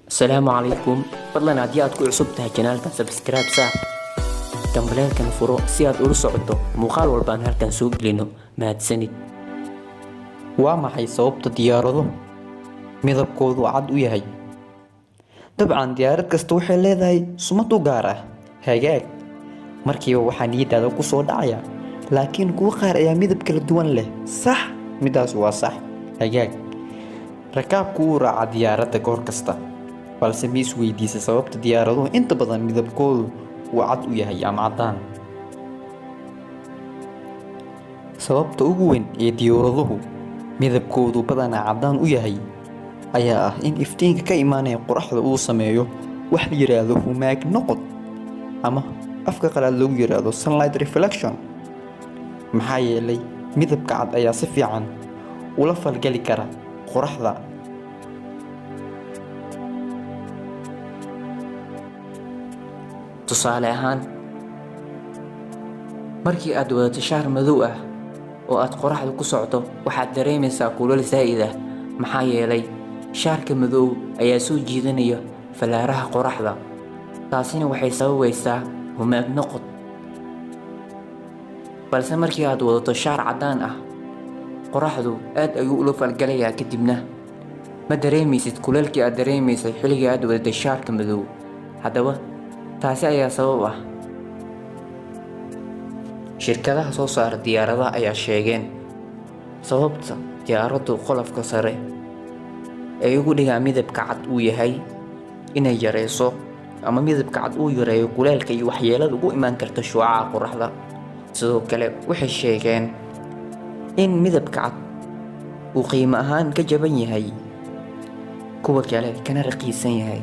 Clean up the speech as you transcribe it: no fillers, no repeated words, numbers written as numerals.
السلام عليكم. فضلا haddii aad ku cusub tahay channelka subscribe saar gambaleelkan furo si aad ula socoto muuqaal walba aan halkan soo gelino. mahadsanid. waa maxay sababta diyaarado midabkoodu cad u yahay? dabcan diyaarad kasta waxay leedahay sumad u gaar ah. hagaag, markiiba waxaa niyadaada ku soo dhacaya, laakiin kuwa qaar ayaa midab kala duwan leh. sax, midaas waa sax. hagaag, rakaabku wuu raaca diyaaradda goor kasta, balse ma isweydiisa sababta diyaaraduhu inta badan midabkoodu uu cad u yahay ama caddaan? sababta ugu weyn ee diyaaraduhu midabkoodu badanaa caddaan u yahay ayaa ah in iftiinka ka imaanaya qoraxda uu sameeyo wax la yiraahdo humaag noqod, ama afka qalaad lagu yiraahdo sunlight reflection. maxaa yeelay midabka cad ayaa si fiican ula falgali kara qoraxda. tusaale ahaan, markii aad wadato shaar madow ah oo aad qoraxda ku socdo waxaad dareemaysaa kuleel zaa'id ah. maxaa yeelay shaarka madow ayaa soo jiidanaya falaaraha qoraxda, taasina waxay sababaysaa humaag noqod. balse markii aad wadato shaar caddaan ah, qoraxdu aad ayuu ula falgalayaa, kadibna ma dareemaysid kuleelkii aad dareemaysay xilligii aad wadatay shaarka madow. haddaba taasi ayaa sabab ah. shirkadaha soo saara diyaaradaha ayaa sheegeen sababta diyaaraddu qolofka sare ee ugu dhigaa midabka cad uu yahay inay yareyso, ama midabka cad uu yareeyo kuleelka iyo waxyeelada ugu imaan karta shucaca qoraxda. sidoo kale waxay sheegeen in midabka cad uu qiimo ahaan ka jaban yahay kuwa kale kana raqiisan yahay.